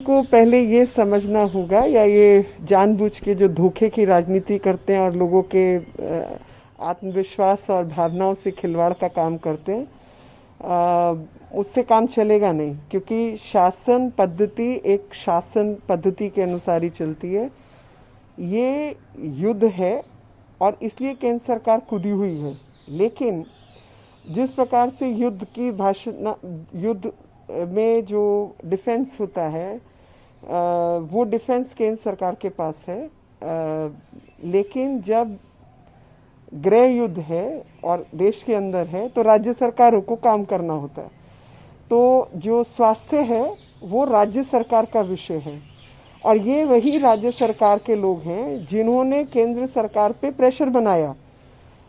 को पहले ये समझना होगा, या ये जानबूझ के जो धोखे की राजनीति करते हैं और लोगों के आत्मविश्वास और भावनाओं से खिलवाड़ का काम करते हैं, उससे काम चलेगा नहीं। क्योंकि शासन पद्धति एक शासन पद्धति के अनुसार ही चलती है। ये युद्ध है और इसलिए केंद्र सरकार कूदी हुई है। लेकिन जिस प्रकार से युद्ध में जो डिफेंस होता है, वो डिफेंस केंद्र सरकार के पास है। लेकिन जब गृह युद्ध है और देश के अंदर है तो राज्य सरकारों को काम करना होता है। तो जो स्वास्थ्य है वो राज्य सरकार का विषय है, और ये वही राज्य सरकार के लोग हैं जिन्होंने केंद्र सरकार पे प्रेशर बनाया।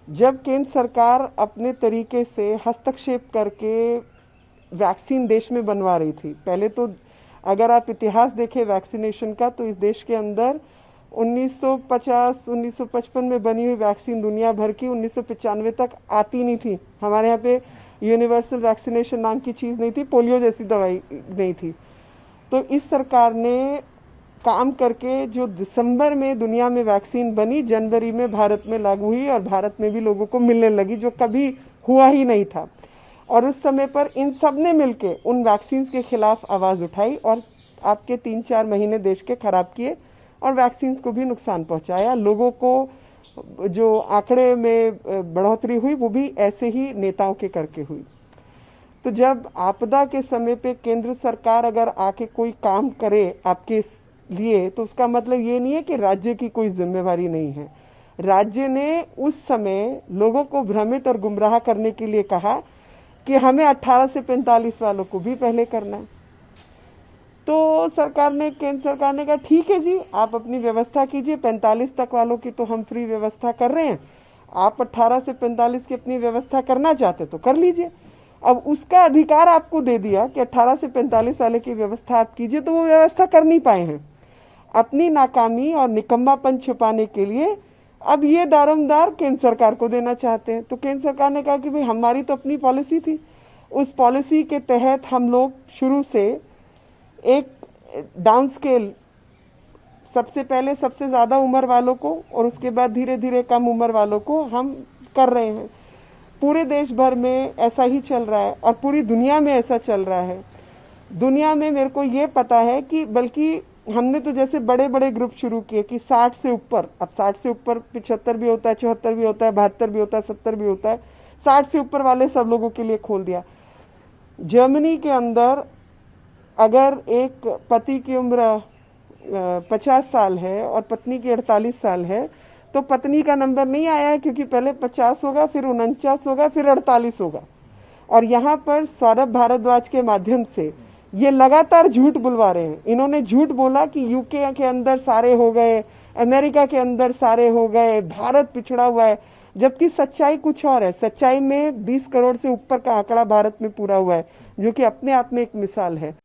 जब केंद्र सरकार अपने तरीके से हस्तक्षेप करके वैक्सीन देश में बनवा रही थी, पहले तो अगर आप इतिहास देखें वैक्सीनेशन का, तो इस देश के अंदर 1950-1955 में बनी हुई वैक्सीन दुनिया भर की 1995 तक आती नहीं थी। हमारे यहाँ पे यूनिवर्सल वैक्सीनेशन नाम की चीज़ नहीं थी, पोलियो जैसी दवाई नहीं थी। तो इस सरकार ने काम करके जो दिसंबर में दुनिया में वैक्सीन बनी, जनवरी में भारत में लागू हुई और भारत में भी लोगों को मिलने लगी, जो कभी हुआ ही नहीं था। और उस समय पर इन सब ने मिलके उन वैक्सीन के खिलाफ आवाज़ उठाई और आपके 3-4 महीने देश के खराब किए और वैक्सीन को भी नुकसान पहुंचाया। लोगों को जो आंकड़े में बढ़ोतरी हुई वो भी ऐसे ही नेताओं के करके हुई। तो जब आपदा के समय पे केंद्र सरकार अगर आके कोई काम करे आपके लिए, तो उसका मतलब ये नहीं है कि राज्य की कोई जिम्मेवारी नहीं है। राज्य ने उस समय लोगों को भ्रमित और गुमराह करने के लिए कहा कि हमें 18 से 45 वालों को भी पहले करना है। तो केंद्र सरकार ने कहा ठीक है जी, आप अपनी व्यवस्था कीजिए, 45 तक वालों की तो हम फ्री व्यवस्था कर रहे हैं, आप 18 से 45 की अपनी व्यवस्था करना चाहते तो कर लीजिए। अब उसका अधिकार आपको दे दिया कि 18 से 45 वाले की व्यवस्था आप कीजिए, तो वो व्यवस्था कर नहीं पाए हैं। अपनी नाकामी और निकम्मापन छुपाने के लिए अब ये दारोमदार केंद्र सरकार को देना चाहते हैं। तो केंद्र सरकार ने कहा कि भाई हमारी तो अपनी पॉलिसी थी, उस पॉलिसी के तहत हम लोग शुरू से एक डाउन स्केल, सबसे पहले सबसे ज्यादा उम्र वालों को और उसके बाद धीरे धीरे कम उम्र वालों को हम कर रहे हैं। पूरे देश भर में ऐसा ही चल रहा है और पूरी दुनिया में ऐसा चल रहा है। दुनिया में मेरे को ये पता है कि बल्कि हमने तो जैसे बड़े बड़े ग्रुप शुरू किए कि 60 से ऊपर, अब 60 से ऊपर 75 भी होता है, 74 भी होता है, 72 भी होता है, 70 भी होता है, 60 से ऊपर वाले सब लोगों के लिए खोल दिया। जर्मनी के अंदर अगर एक पति की उम्र 50 साल है और पत्नी की 48 साल है, तो पत्नी का नंबर नहीं आया है, क्योंकि पहले 50 होगा, फिर 49 होगा, फिर 48 होगा। और यहाँ पर सौरभ भारद्वाज के माध्यम से ये लगातार झूठ बुलवा रहे हैं। इन्होंने झूठ बोला कि यूके के अंदर सारे हो गए, अमेरिका के अंदर सारे हो गए, भारत पिछड़ा हुआ है, जबकि सच्चाई कुछ और है। सच्चाई में 20 करोड़ से ऊपर का आंकड़ा भारत में पूरा हुआ है, जो कि अपने आप में एक मिसाल है।